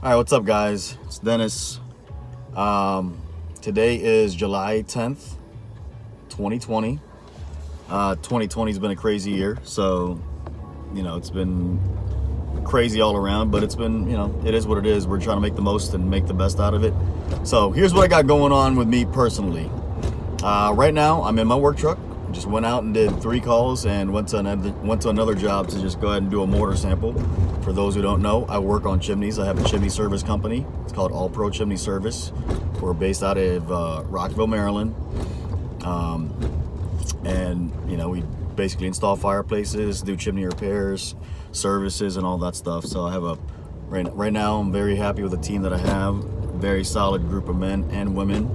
All right, what's up, guys? It's Dennis. Today is July 10th, 2020. 2020 has been a crazy year, so, it's been crazy all around, but it's been, it is what it is. We're trying to make the most and make the best out of it. So here's what I got going on with me personally. Right now, I'm in my work truck. Just went out and did 3 calls and went to another job to just go ahead and do a mortar sample. For those who don't know, I work on chimneys. I have a chimney service company. It's called All Pro Chimney Service. We're based out of Rockville, Maryland. And we basically install fireplaces, do chimney repairs, services, and all that stuff. So I have right now I'm very happy with the team that I have. Very solid group of men and women.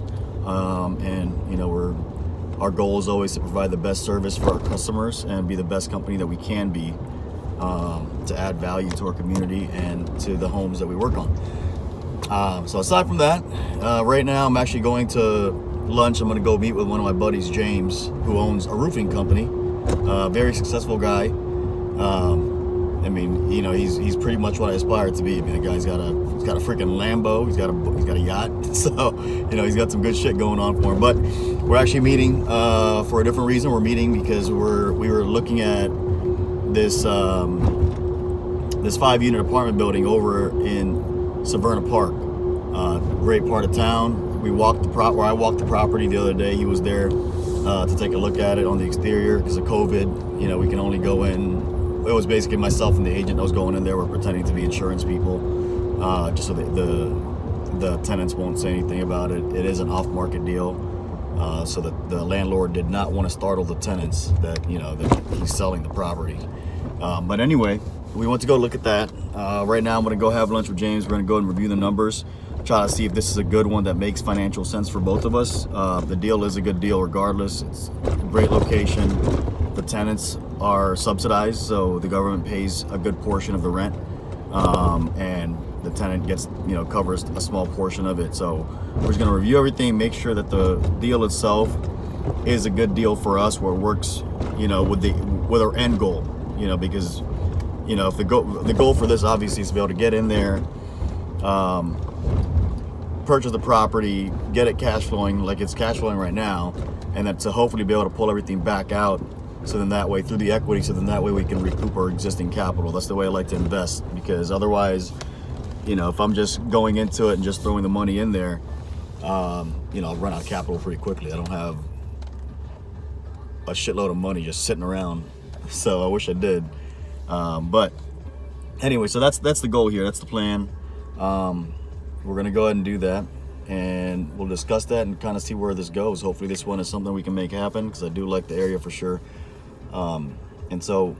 Our goal is always to provide the best service for our customers and be the best company that we can be, to add value to our community and to the homes that we work on. So aside from that, right now I'm actually going to lunch. I'm going to go meet with one of my buddies, James, who owns a roofing company. Very successful guy. He's pretty much what I aspire to be. The guy's got a freaking Lambo. He's got a yacht. So, he's got some good shit going on for him. But we're actually meeting for a different reason. We're meeting because we were looking at this 5-unit apartment building over in Severna Park. Great part of town. I walked the property the other day. He was there to take a look at it on the exterior because of COVID. We can only go in. It was basically myself and the agent that was going in there. We're pretending to be insurance people, just so the tenants won't say anything about it. It is an off-market deal, so that the landlord did not want to startle the tenants that he's selling the property. But anyway, we went to go look at that. Right now, I'm going to go have lunch with James. We're going to go and review the numbers, try to see if this is a good one that makes financial sense for both of us. The deal is a good deal regardless. It's a great location. The tenants are subsidized, so the government pays a good portion of the rent, and the tenant gets covers a small portion of it. So we're just going to review everything, make sure that the deal itself is a good deal for us, where it works with our end goal, because if the goal for this obviously is to be able to get in there, purchase the property, get it cash flowing like it's cash flowing right now, and then to hopefully be able to pull everything back out. So then that way, through the equity, we can recoup our existing capital. That's the way I like to invest, because otherwise, if I'm just going into it and just throwing the money in there, I'll run out of capital pretty quickly. I don't have a shitload of money just sitting around, so I wish I did. But anyway, so that's the goal here. That's the plan. We're gonna go ahead and do that, and we'll discuss that and kind of see where this goes. Hopefully, this one is something we can make happen, because I do like the area for sure. And so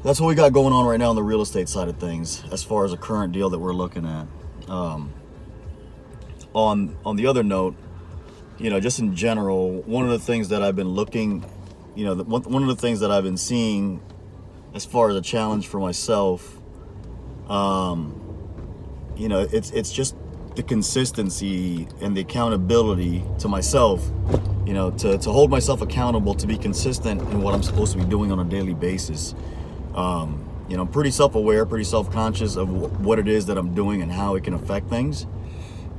that's what we got going on right now on the real estate side of things, as far as a current deal that we're looking at. On the other note, just in general, one of the things that I've been looking, one of the things that I've been seeing as far as a challenge for myself, it's just the consistency and the accountability to myself, to hold myself accountable, to be consistent in what I'm supposed to be doing on a daily basis. I'm pretty self-aware, pretty self-conscious of what it is that I'm doing and how it can affect things.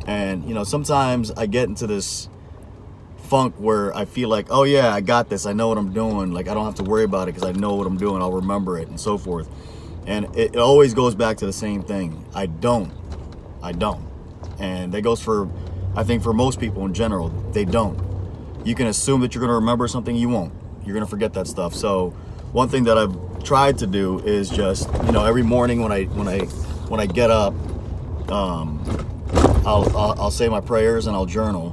And, sometimes I get into this funk where I feel like, oh yeah, I got this. I know what I'm doing. Like, I don't have to worry about it because I know what I'm doing. I'll remember it and so forth. And it always goes back to the same thing. I don't. And that goes for, I think, for most people in general. They don't. You can assume that you're going to remember something. You won't. You're going to forget that stuff. So one thing that I've tried to do is just, every morning when I get up, I'll say my prayers and I'll journal,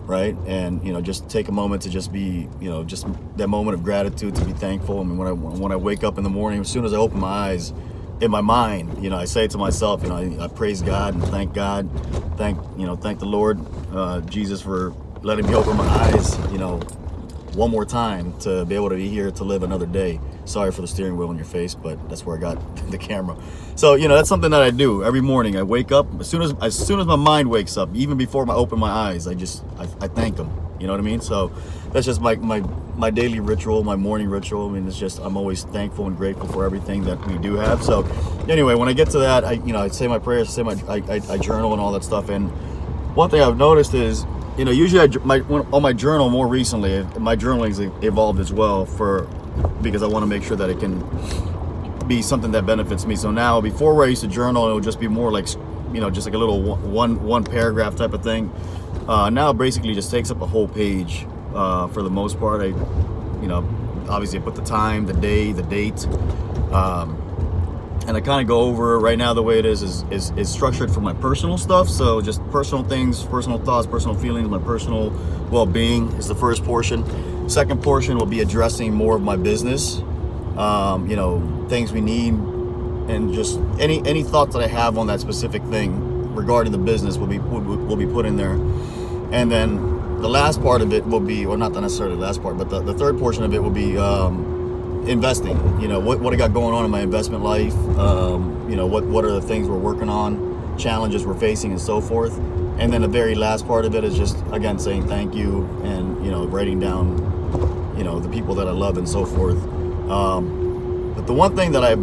right? And just take a moment to just be, just that moment of gratitude, to be thankful. I mean, when I wake up in the morning, as soon as I open my eyes, in my mind, I say to myself, I praise God and thank God, thank the Lord Jesus for letting me open my eyes, one more time to be able to be here to live another day. Sorry for the steering wheel in your face, but that's where I got the camera. So that's something that I do every morning. I wake up as soon as my mind wakes up, even before I open my eyes. I thank him. You know what I mean? So that's just my daily ritual, my morning ritual. I mean, it's just, I'm always thankful and grateful for everything that we do have. So anyway, when I get to that, I say my prayers, I journal and all that stuff. And one thing I've noticed is, usually on my journal more recently, my journaling's evolved as well because I want to make sure that it can be something that benefits me. So now, before where I used to journal, it would just be more like, just like a little one paragraph type of thing. Now it basically just takes up a whole page for the most part. Obviously I put the time, the day, the date, and I kind of go over. Right now the way it is structured for my personal stuff. So just personal things, personal thoughts, personal feelings, my personal well-being is the first portion. Second portion will be addressing more of my business, things we need, and just any thoughts that I have on that specific thing regarding the business will be put in there. And then the last part of it will be, or not necessarily the last part, but the third portion of it will be investing. What I got going on in my investment life. What are the things we're working on, challenges we're facing, and so forth. And then the very last part of it is just, again, saying thank you and writing down the people that I love and so forth. But the one thing that I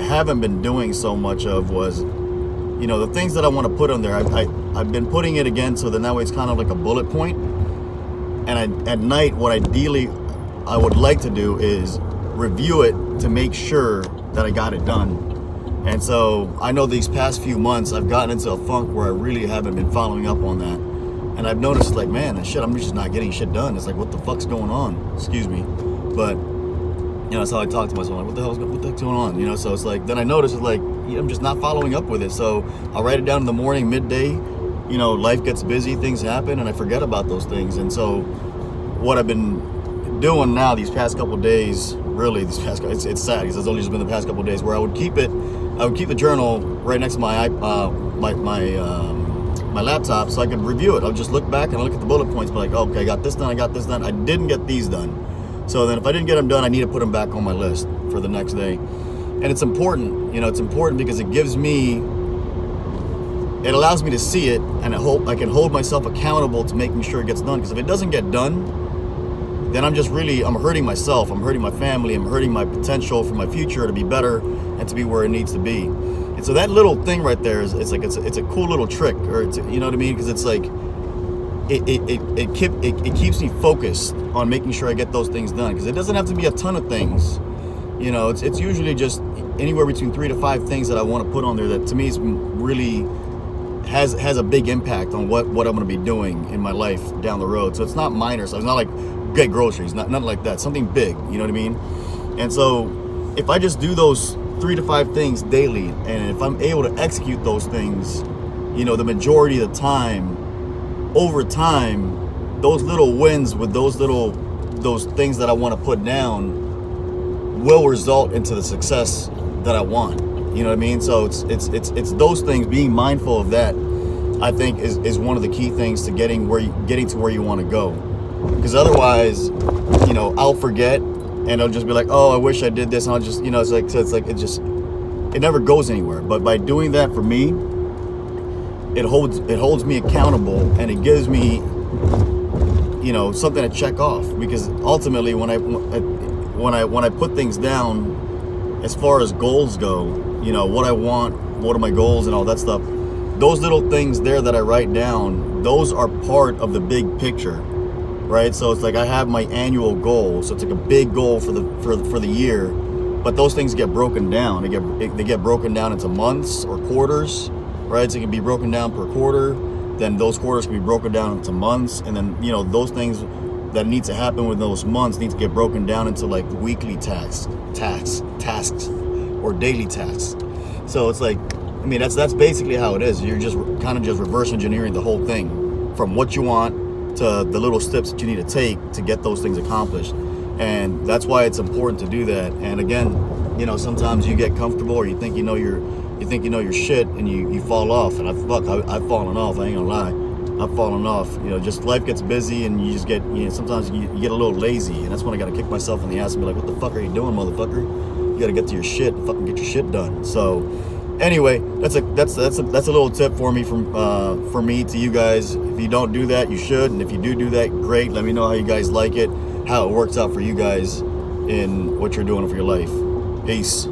haven't been doing so much of was, the things that I want to put on there. I've been putting it again, so then that way it's kind of like a bullet point. And at night, what ideally I would like to do is review it to make sure that I got it done. And so I know these past few months I've gotten into a funk where I really haven't been following up on that. And I've noticed, like, man, I'm just not getting shit done. It's like, what the fuck's going on? Excuse me. But that's how I talk to myself. Like, what the heck's going on? So it's like, then I notice it's like, I'm just not following up with it. So I'll write it down in the morning, midday. Life gets busy, things happen, and I forget about those things. And so what I've been doing now these past couple of days, really it's sad because it's only just been the past couple of days, where I would keep the journal right next to my laptop so I could review it. I'll just look back and I'll look at the bullet points, be like, oh, okay, I got this done, I didn't get these done. So then if I didn't get them done, I need to put them back on my list for the next day. And it's important, it's important because it allows me to see it, and I can hold myself accountable to making sure it gets done. Because if it doesn't get done, then I'm hurting myself, I'm hurting my family, I'm hurting my potential for my future to be better and to be where it needs to be. And so that little thing right there it's a cool little trick, or you know what I mean? Because it's like, it keeps me focused on making sure I get those things done. Because it doesn't have to be a ton of things. It's usually just anywhere between 3 to 5 things that I want to put on there that to me is really has a big impact on what I'm going to be doing in my life down the road. So it's not minor stuff. It's not like get groceries, nothing like that. Something big, you know what I mean? And so if I just do those 3 to 5 things daily, and if I'm able to execute those things, the majority of the time, over time, those little wins with those things that I want to put down will result into the success that I want. You know what I mean? So it's those things, being mindful of that, I think is one of the key things to getting to where you want to go. Because otherwise, I'll forget, and I'll just be like, oh, I wish I did this, and I'll just, it never goes anywhere. But by doing that, for me, it holds me accountable, and it gives me, something to check off. Because ultimately, when I put things down, as far as goals go, what I want, what are my goals and all that stuff, those little things there that I write down, those are part of the big picture, right? So it's like I have my annual goal, so it's like a big goal for the year, but those things get broken down. They get broken down into months or quarters, right? So it can be broken down per quarter, then those quarters can be broken down into months, and then those things that need to happen with those months need to get broken down into like weekly tasks or daily tasks. So it's like, that's basically how it is. You're just kind of just reverse engineering the whole thing from what you want to the little steps that you need to take to get those things accomplished. And that's why it's important to do that. And again, sometimes you get comfortable, or you think you know your shit, and you fall off. And I've fallen off. I ain't gonna lie. I've fallen off. Just life gets busy, and you just get, sometimes you get a little lazy, and that's when I gotta kick myself in the ass and be like, what the fuck are you doing, motherfucker? You gotta get to your shit and fucking get your shit done. So anyway, that's a little tip for me for me to you guys. If you don't do that, you should, and if you do that, great. Let me know how you guys like it, how it works out for you guys in what you're doing for your life. Peace.